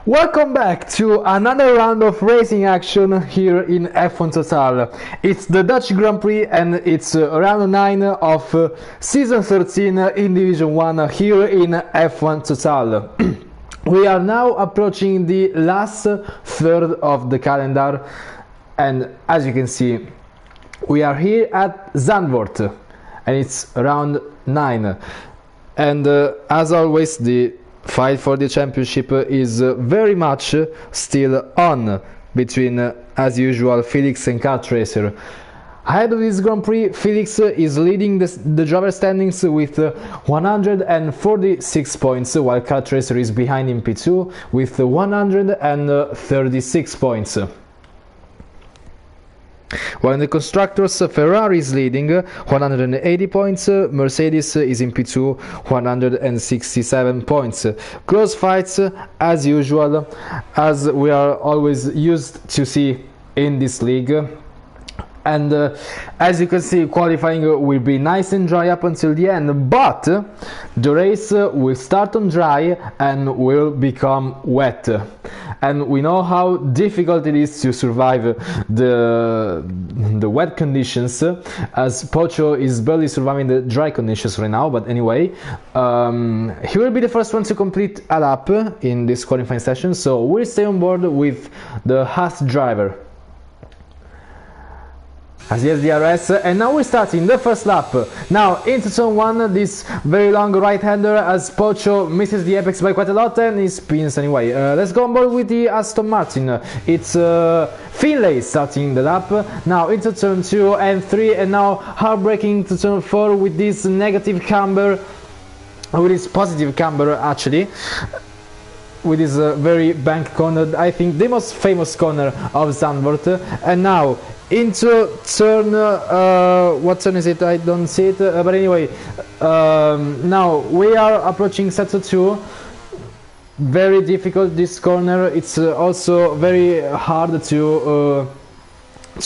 Welcome back to another round of racing action here in F1 Total. It's the Dutch Grand Prix and it's round 9 of season 13 in Division 1 here in F1 Total. We are now approaching the last third of the calendar, and as you can see, we are here at Zandvoort and it's round 9. And as always, the fight for the championship is very much still on between, as usual, Felix and Kart Racer. Ahead of this Grand Prix, Felix is leading the driver standings with 146 points, while Kart Racer is behind in P2 with 136 points. While in the constructors, Ferrari is leading 180 points, Mercedes is in P2 167 points. Close fights as usual, as we are always used to see in this league. And as you can see, qualifying will be nice and dry up until the end, but the race will start on dry and will become wet. And we know how difficult it is to survive the wet conditions, as Pocho is barely surviving the dry conditions right now. But anyway, he will be the first one to complete a lap in this qualifying session, so we'll stay on board with the Haas driver. As he has the DRS, and now we're starting the first lap. Now into turn 1, this very long right-hander, as Pocho misses the apex by quite a lot and he spins anyway. Let's go on board with the Aston Martin. It's Finlay starting the lap. Now into turn 2 and 3, and now heartbreaking to turn 4 with this negative camber, with this positive camber actually. With this very bank corner, I think the most famous corner of Zandvoort. And now into turn, what turn is it? I don't see it, but anyway, now we are approaching sector 2. Very difficult this corner. It's also very hard to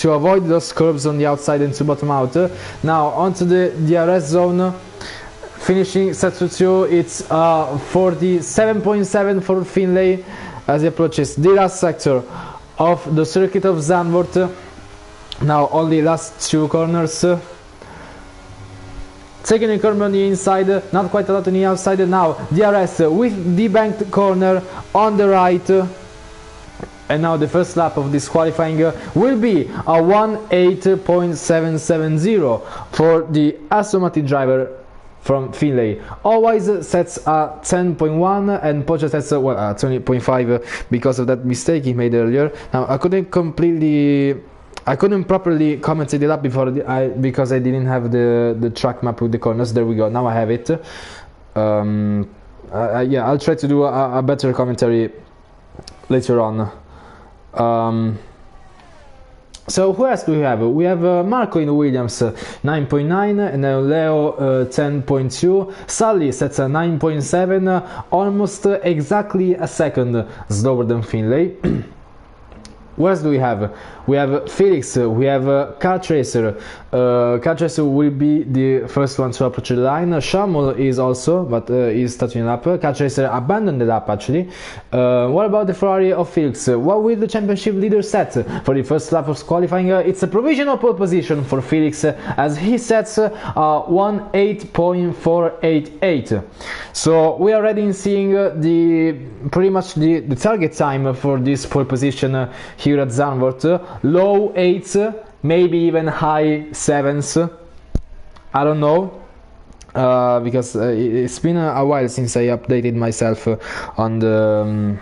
avoid those curves on the outside and to bottom out. Now onto the DRS zone. Finishing sector 2, it's 47.7 for Finlay as he approaches the last sector of the circuit of Zandvoort. Now only last 2 corners. Taking a corner on the inside, not quite a lot on the outside. Now DRS with the banked corner on the right. And now the first lap of this qualifying will be a 1:8.770 for the Aston Martin driver from Finlay. Always sets a 10.1 and Pocho sets a 20.5 because of that mistake he made earlier. Now I couldn't properly comment the lap before because I didn't have the track map with the corners. There we go, now I have it. Yeah, I'll try to do a better commentary later on. So who else do we have? We have Marco in Williams 9.9 and then Leo 10.2. Sully sets a 9.7, almost exactly a second slower than Finlay. What else do we have? We have Felix, we have Kart Racer. Kart Racer will be the first one to approach the line. Shamul is also, but is starting up. Kart Racer abandoned the lap actually. What about the Ferrari of Felix? What will the championship leader set for the first lap of qualifying? It's a provisional pole position for Felix as he sets 1:8.488. So we are already seeing pretty much the target time for this pole position here at Zandvoort. Low 8s, maybe even high 7s. I don't know, because it's been a while since I updated myself on the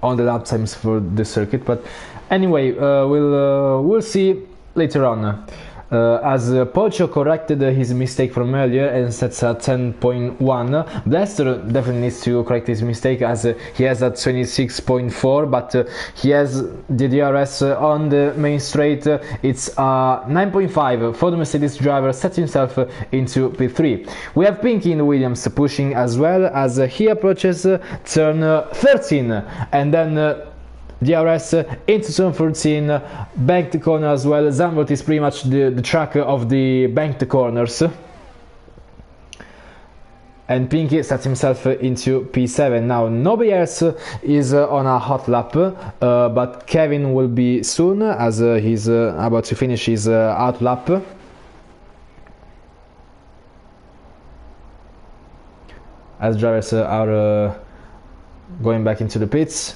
lap times for the circuit. But anyway, we'll see later on. As Pocho corrected his mistake from earlier and sets a 10.1, Blaster definitely needs to correct his mistake as he has a 26.4, but he has the DRS on the main straight. It's 9.5 for the Mercedes driver, set himself into P3. We have Pinky in Williams pushing as well as he approaches turn 13, and then DRS into turn 14, banked corner as well. Zandvoort is pretty much the track of the banked corners. and Pinky sets himself into P7. Now nobody else is on a hot lap, but Kevin will be soon, as he's about to finish his out lap. As drivers are going back into the pits,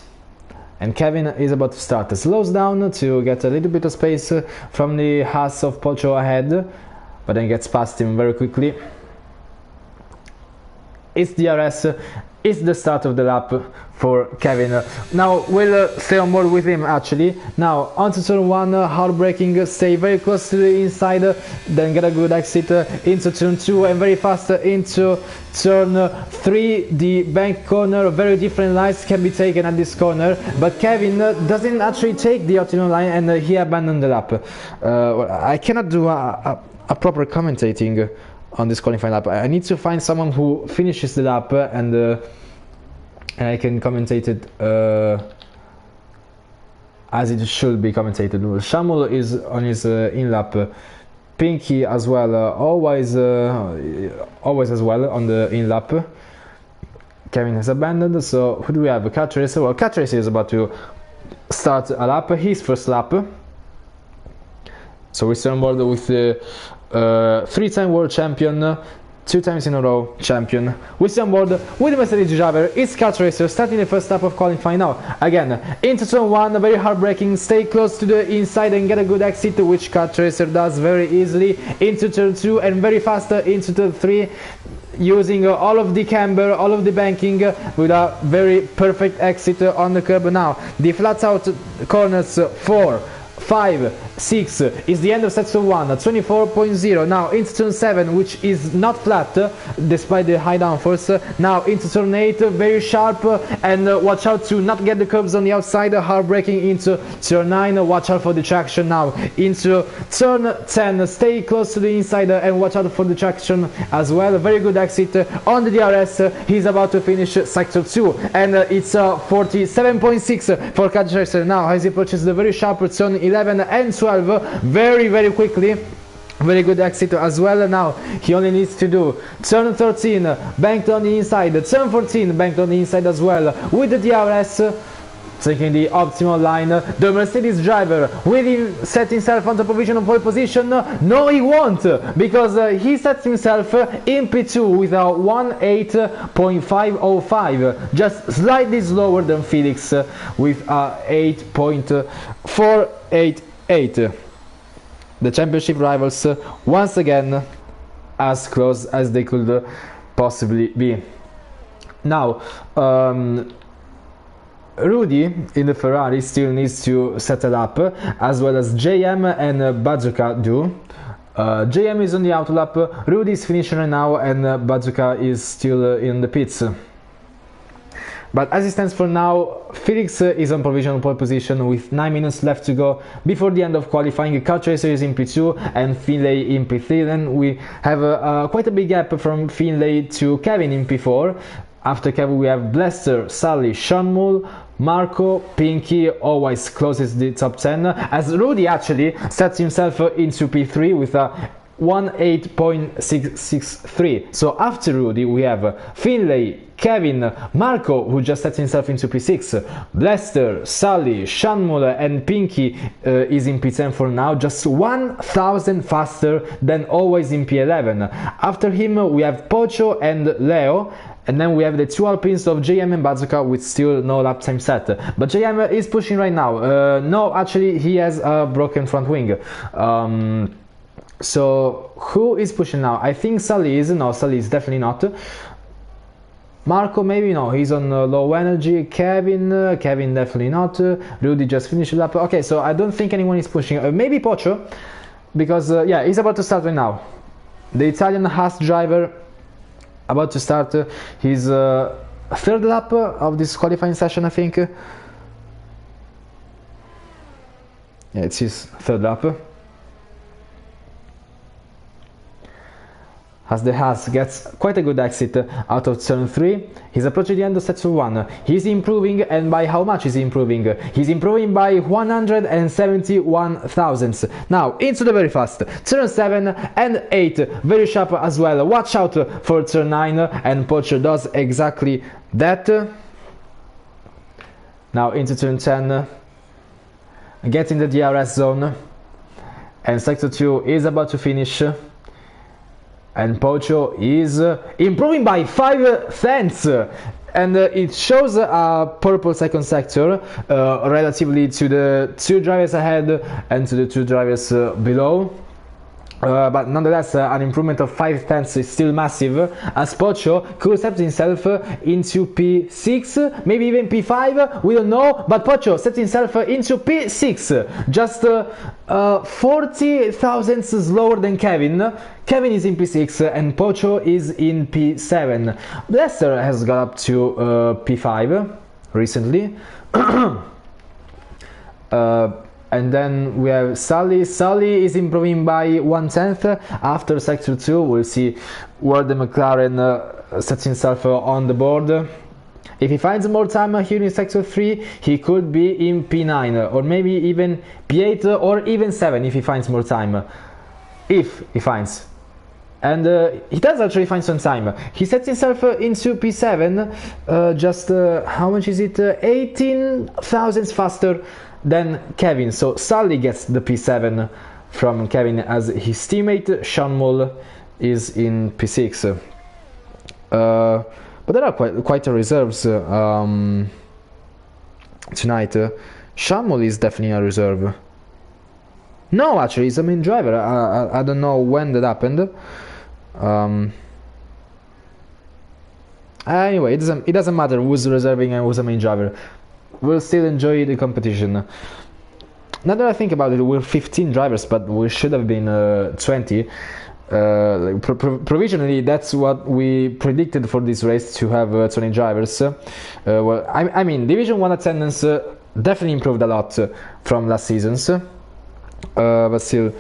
and Kevin is about to start. Slows down to get a little bit of space from the Haas of Pocho ahead, but then gets past him very quickly. It's DRS, it's the start of the lap for Kevin. Now we'll stay on board with him actually. Now onto turn 1, hard braking, stay very close to the inside, then get a good exit into turn 2 and very fast into turn 3. The bank corner, very different lines can be taken at this corner, but Kevin doesn't actually take the optimal line and he abandoned the lap. I cannot do a proper commentating on this qualifying lap. I need to find someone who finishes the lap and I can commentate it as it should be commentated. Shamul is on his in lap, Pinky as well, always as well on the in lap. Kevin has abandoned. So who do we have? Cat Racer. Well, Cat Racer is about to start a lap, his first lap. So we start on board with the 3-time world champion, 2 times in a row champion. We stay on board with the Mercedes driver. It's Cat Racer starting the first lap of qualifying now. Again, into turn 1, very hard braking, stay close to the inside and get a good exit, which Cat Racer does very easily. Into turn 2 and very fast into turn 3, using all of the camber, all of the banking with a very perfect exit on the curb. Now the flats out corners 4, 5, 6 is the end of section 1, 24.0. Now into turn 7, which is not flat despite the high downforce. Now into turn 8, very sharp, and watch out to not get the curbs on the outside. Hard braking into turn 9, watch out for the traction. Now into turn 10, stay close to the inside and watch out for the traction as well. Very good exit on the DRS. He's about to finish sector 2 and it's 47.6 for Cat Racer now as he approaches the very sharp turn 11 and 12 very quickly. Very good exit as well. Now he only needs to do turn 13 banked on the inside, turn 14 banked on the inside as well with the DRS, taking the optimal line. The Mercedes driver will he set himself on the provisional pole position? No, he won't, because he sets himself in P2 with a 18.505, just slightly slower than Felix with a 8.488. The championship rivals once again as close as they could possibly be. Now Rudy in the Ferrari still needs to settle up, as well as JM and Bazooka do. JM is on the out lap, Rudy is finishing right now, and Bazooka is still in the pits. But as it stands for now, Felix is on provisional pole position with 9 minutes left to go before the end of qualifying. Cat Racer is in P2 and Finlay in P3. Then we have quite a big gap from Finlay to Kevin in P4. After Kevin we have Blester, Sally, Sean Mull, Marco, Pinky always closes the top 10, as Rudy actually sets himself into P3 with a 18.663. So after Rudy we have Finlay, Kevin, Marco, who just set himself into P6, Blester, Sully, Shanmuller and Pinky is in P10 for now, just 1,000 faster than always in P11. After him we have Pocho and Leo, and then we have the 2 Alpines of JM and Bazooka with still no lap time set. But JM is pushing right now. No, actually he has a broken front wing. So who is pushing now? I think Sully is. No, Sully is definitely not. Marco maybe, no, he's on low energy. Kevin definitely not. Rudy just finished the lap. Okay, so I don't think anyone is pushing. Maybe Pocho, because yeah, he's about to start right now. The Italian Haas driver about to start his third lap of this qualifying session, I think. Yeah, it's his third lap. as the Haas gets quite a good exit out of turn 3. He's approaching the end of sector 1. He's improving, and by how much is he improving? He's improving by 171 thousandths. Now into the very fast turn 7 and 8, very sharp as well. Watch out for turn 9, and Pocho does exactly that. Now into turn 10, getting the DRS zone, and sector 2 is about to finish. And Pocho is improving by 5 tenths, and it shows a purple second sector relatively to the 2 drivers ahead and to the 2 drivers below. But nonetheless, an improvement of 5 tenths is still massive, as Pocho could set himself into P6, maybe even P5, we don't know, but Pocho set himself into P6, just 40 thousandths slower than Kevin. Kevin is in P6 and Pocho is in P7. Lester has got up to P5 recently. And then we have Sully. Sully is improving by 1/10 after sector 2. We'll see where the McLaren sets himself on the board. If he finds more time here in sector 3, he could be in P9 or maybe even P8 or even 7 if he finds more time. If he finds. And he does actually find some time. He sets himself into P7, just how much is it? 18 thousandths faster than Kevin. So Sully gets the P7 from Kevin, as his teammate Sean Mull is in P6. But there are quite a reserves tonight. Sean Mull is definitely a reserve. No, actually, he's a main driver. I don't know when that happened. Anyway, it doesn't matter who's reserving and who's a main driver. We'll still enjoy the competition. Now that I think about it, we're 15 drivers, but we should have been 20. Provisionally, that's what we predicted for this race, to have 20 drivers. Well, I mean, Division 1 attendance definitely improved a lot from last season's, but still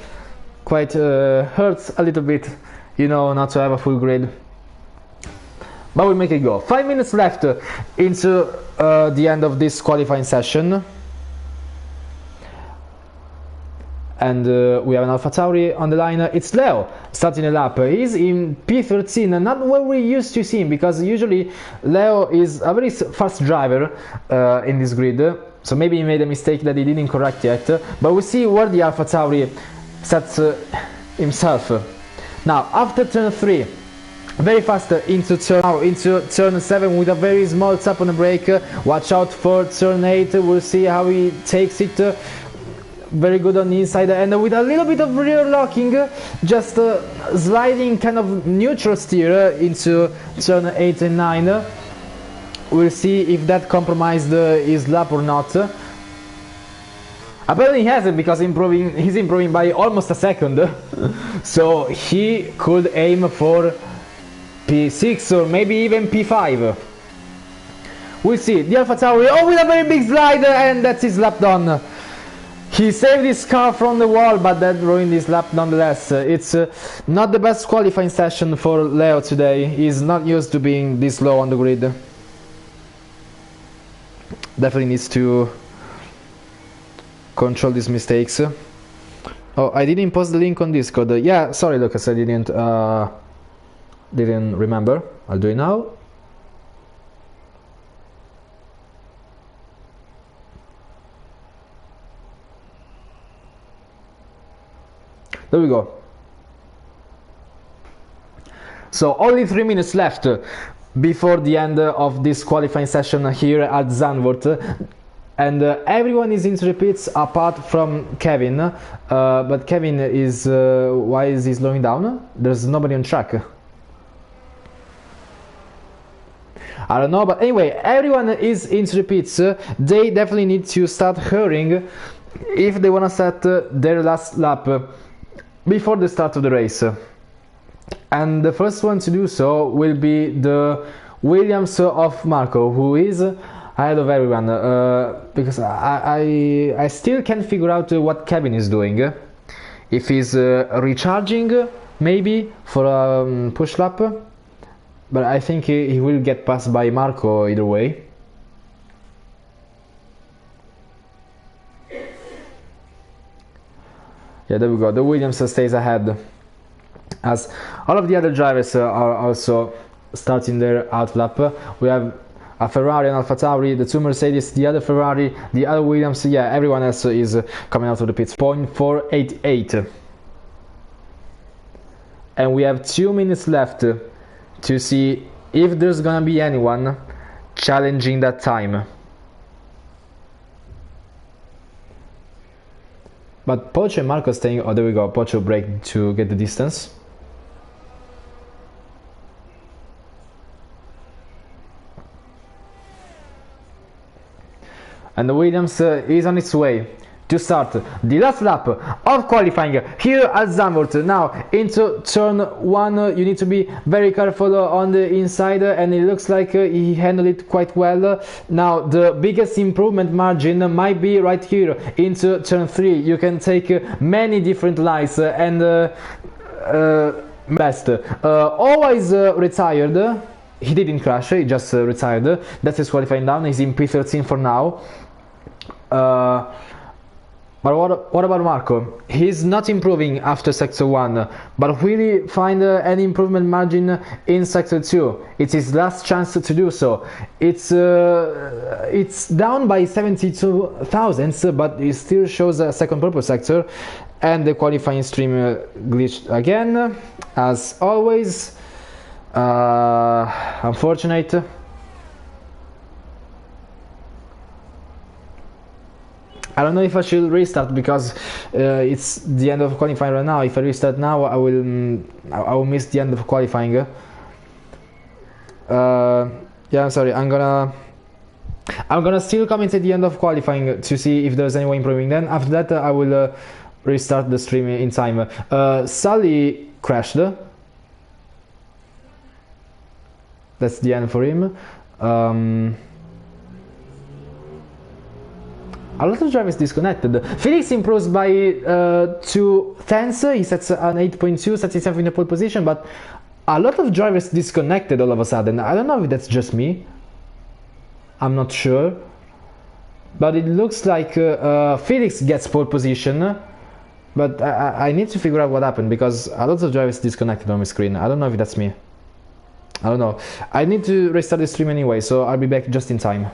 quite hurts a little bit, you know, not to have a full grid. But we'll make it go. 5 minutes left into the end of this qualifying session. And we have an AlphaTauri on the line. It's Leo starting a lap. He's in P13, not where we used to see him, because usually Leo is a very fast driver in this grid. So maybe he made a mistake that he didn't correct yet. But we'll see where the AlphaTauri sets himself. Now, after turn 3, very fast into turn 7 with a very small tap on the brake. Watch out for turn 8. We'll see how he takes it. Very good on the inside, and with a little bit of rear locking, just sliding kind of neutral steer into turn 8 and 9. We'll see if that compromised his lap or not. Apparently he hasn't, because he's improving by almost a second. So he could aim for P6 or maybe even P5. We'll see. The AlphaTauri, oh, with a very big slide, and that's his lap done. He saved his car from the wall, but that ruined his lap nonetheless. It's not the best qualifying session for Leo today. He's not used to being this low on the grid. Definitely needs to control these mistakes. Oh, I didn't post the link on Discord. Yeah, sorry Lucas, I didn't remember. I'll do it now. There we go. So only 3 minutes left before the end of this qualifying session here at Zandvoort, and everyone is into repeats apart from Kevin. But Kevin is why is he slowing down? There's nobody on track. I don't know, but anyway, everyone is into repeats. They definitely need to start hurrying if they want to set their last lap before the start of the race. And the first one to do so will be the Williams of Marco, who is ahead of everyone, because I still can't figure out what Kevin is doing. If he's recharging maybe for a push lap, but I think he will get passed by Marco either way. Yeah, there we go. The Williams stays ahead, as all of the other drivers are also starting their outlap. We have a Ferrari and AlphaTauri, the two Mercedes, the other Ferrari, the other Williams. Yeah, everyone else is coming out of the pits. 0.488. And we have 2 minutes left to see if there's gonna be anyone challenging that time. But Pocho and Marco staying. Oh, there we go. Pocho brake to get the distance. And the Williams is on its way to start the last lap of qualifying here at Zandvoort. Now into turn 1, you need to be very careful on the inside, and it looks like he handled it quite well. Now the biggest improvement margin might be right here into turn 3. You can take many different lines and best. Always retired. He didn't crash, he just retired. That's his qualifying down. He's in P13 for now. But what about Marco? He's not improving after Sector 1, but will he find any improvement margin in Sector 2? It's his last chance to do so. It's down by 72 thousandths, but it still shows a second purple sector. And the qualifying stream glitched again, as always. Unfortunate. I don't know if I should restart, because it's the end of qualifying right now. If I restart now, I will miss the end of qualifying. Yeah, I'm sorry. I'm gonna still comment at the end of qualifying to see if there's any way improving. Then after that, I will restart the stream in time. Sully crashed. That's the end for him. A lot of drivers disconnected. Felix improves by 2 tenths. He sets an 8.2, sets himself in a pole position, but a lot of drivers disconnected all of a sudden. I don't know if that's just me. I'm not sure. But it looks like Felix gets pole position. But I need to figure out what happened, because a lot of drivers disconnected on my screen. I don't know if that's me. I don't know. I need to restart the stream anyway, so I'll be back just in time.